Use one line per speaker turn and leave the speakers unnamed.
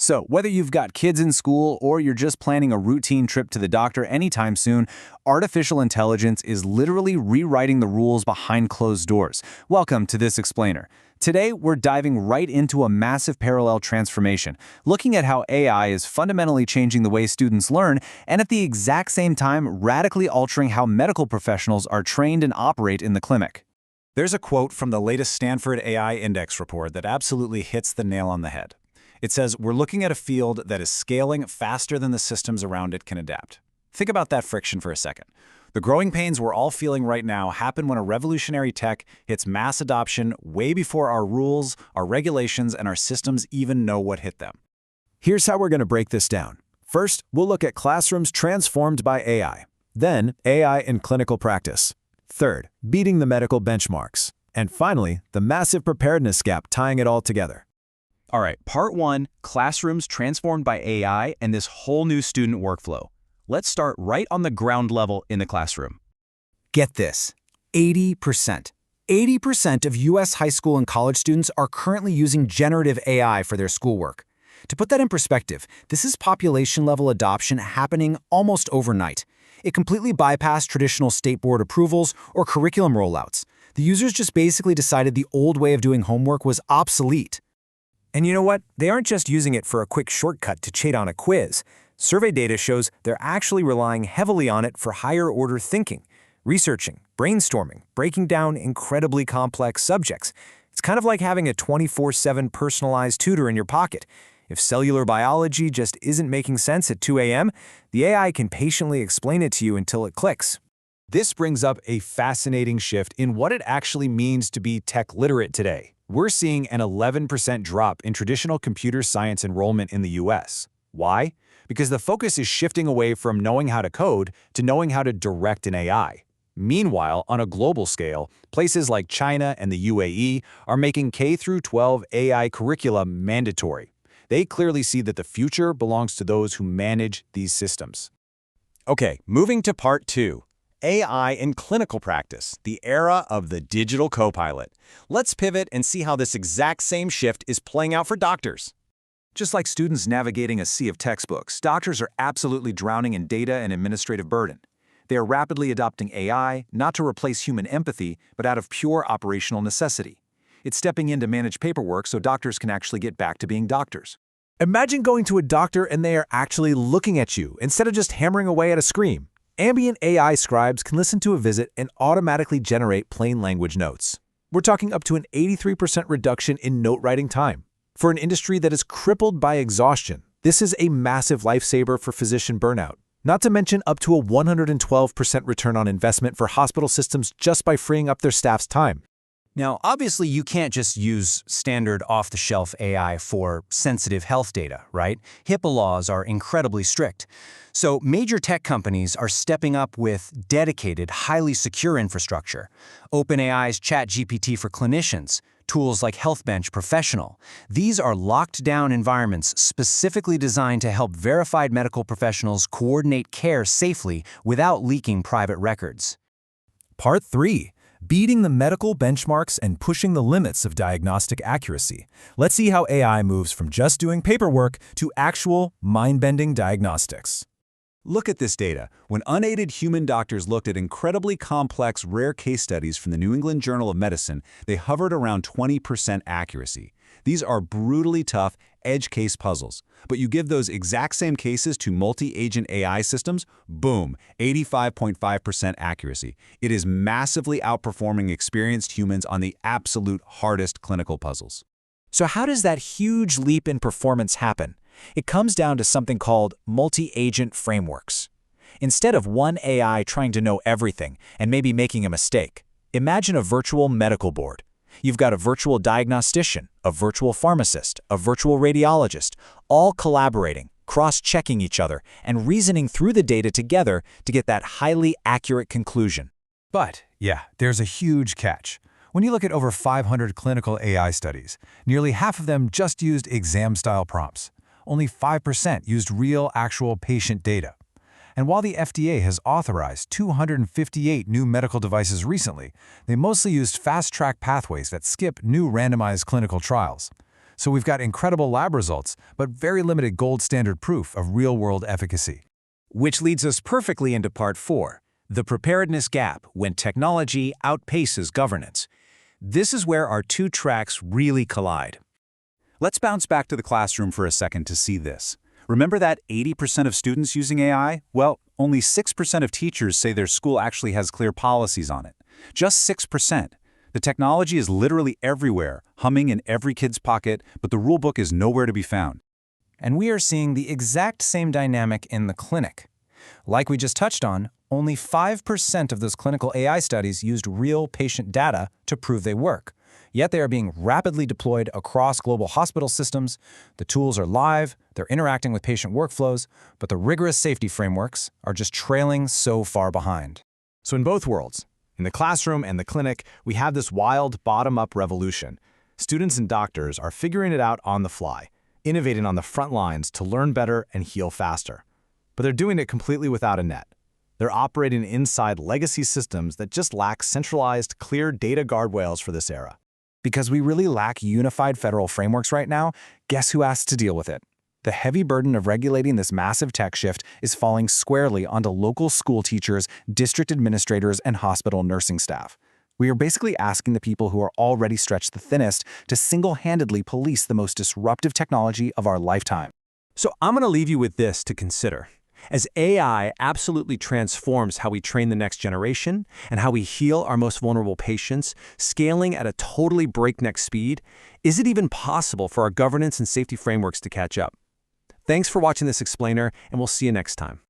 So, whether you've got kids in school or you're just planning a routine trip to the doctor anytime soon, artificial intelligence is literally rewriting the rules behind closed doors. Welcome to This Explainer. Today, we're diving right into a massive parallel transformation, looking at how AI is fundamentally changing the way students learn and at the exact same time radically altering how medical professionals are trained and operate in the clinic.
There's a quote from the latest Stanford AI Index report that absolutely hits the nail on the head. It says, "We're looking at a field that is scaling faster than the systems around it can adapt." Think about that friction for a second. The growing pains we're all feeling right now happen when a revolutionary tech hits mass adoption way before our rules, our regulations, and our systems even know what hit them.
Here's how we're going to break this down. First, we'll look at classrooms transformed by AI. Then, AI in clinical practice. Third, beating the medical benchmarks. And finally, the massive preparedness gap tying it all together.
All right, part one, classrooms transformed by AI and this whole new student workflow. Let's start right on the ground level in the classroom.
Get this, 80%. 80% of U.S. high school and college students are currently using generative AI for their schoolwork. To put that in perspective, this is population-level adoption happening almost overnight. It completely bypassed traditional state board approvals or curriculum rollouts. The users just basically decided the old way of doing homework was obsolete.
And you know what? They aren't just using it for a quick shortcut to cheat on a quiz. Survey data shows they're actually relying heavily on it for higher-order thinking, researching, brainstorming, breaking down incredibly complex subjects. It's kind of like having a 24/7 personalized tutor in your pocket. If cellular biology just isn't making sense at 2 a.m., the AI can patiently explain it to you until it clicks.
This brings up a fascinating shift in what it actually means to be tech literate today. We're seeing an 11% drop in traditional computer science enrollment in the US. Why? Because the focus is shifting away from knowing how to code to knowing how to direct an AI. Meanwhile, on a global scale, places like China and the UAE are making K-12 AI curricula mandatory. They clearly see that the future belongs to those who manage these systems. Okay, moving to part two. AI in clinical practice, the era of the digital co-pilot. Let's pivot and see how this exact same shift is playing out for doctors.
Just like students navigating a sea of textbooks, doctors are absolutely drowning in data and administrative burden. They are rapidly adopting AI, not to replace human empathy, but out of pure operational necessity. It's stepping in to manage paperwork so doctors can actually get back to being doctors.
Imagine going to a doctor and they are actually looking at you instead of just hammering away at a screen. Ambient AI scribes can listen to a visit and automatically generate plain language notes. We're talking up to an 83% reduction in note writing time. For an industry that is crippled by exhaustion, this is a massive lifesaver for physician burnout. Not to mention up to a 112% return on investment for hospital systems just by freeing up their staff's time.
Now, obviously, you can't just use standard off-the-shelf AI for sensitive health data, right? HIPAA laws are incredibly strict. So major tech companies are stepping up with dedicated, highly secure infrastructure. OpenAI's ChatGPT for clinicians, tools like HealthBench Professional. These are locked-down environments specifically designed to help verified medical professionals coordinate care safely without leaking private records.
Part 3. Beating the medical benchmarks and pushing the limits of diagnostic accuracy. Let's see how AI moves from just doing paperwork to actual, mind-bending diagnostics.
Look at this data. When unaided human doctors looked at incredibly complex, rare case studies from the New England Journal of Medicine, they hovered around 20% accuracy. These are brutally tough, edge case puzzles. But you give those exact same cases to multi-agent AI systems, boom, 85.5% accuracy. It is massively outperforming experienced humans on the absolute hardest clinical puzzles.
So how does that huge leap in performance happen? It comes down to something called multi-agent frameworks. Instead of one AI trying to know everything and maybe making a mistake, imagine a virtual medical board. You've got a virtual diagnostician, a virtual pharmacist, a virtual radiologist, all collaborating, cross-checking each other, and reasoning through the data together to get that highly accurate conclusion.
But, yeah, there's a huge catch. When you look at over 500 clinical AI studies, nearly half of them just used exam-style prompts. Only 5% used real, actual patient data. And while the FDA has authorized 258 new medical devices recently, they mostly used fast-track pathways that skip new randomized clinical trials. So we've got incredible lab results, but very limited gold standard proof of real-world efficacy.
Which leads us perfectly into Part 4, the preparedness gap when technology outpaces governance. This is where our two tracks really collide.
Let's bounce back to the classroom for a second to see this. Remember that 80% of students using AI? Well, only 6% of teachers say their school actually has clear policies on it. Just 6%. The technology is literally everywhere, humming in every kid's pocket, but the rulebook is nowhere to be found.
And we are seeing the exact same dynamic in the clinic. Like we just touched on, only 5% of those clinical AI studies used real patient data to prove they work. Yet they are being rapidly deployed across global hospital systems. The tools are live, they're interacting with patient workflows, but the rigorous safety frameworks are just trailing so far behind.
So in both worlds, in the classroom and the clinic, we have this wild bottom-up revolution. Students and doctors are figuring it out on the fly, innovating on the front lines to learn better and heal faster. But they're doing it completely without a net. They're operating inside legacy systems that just lack centralized, clear data guardrails for this era.
Because we really lack unified federal frameworks right now, guess who has to deal with it? The heavy burden of regulating this massive tech shift is falling squarely onto local school teachers, district administrators, and hospital nursing staff. We are basically asking the people who are already stretched the thinnest to single-handedly police the most disruptive technology of our lifetime.
So I'm going to leave you with this to consider. As AI absolutely transforms how we train the next generation and how we heal our most vulnerable patients, scaling at a totally breakneck speed, is it even possible for our governance and safety frameworks to catch up? Thanks for watching this explainer, and we'll see you next time.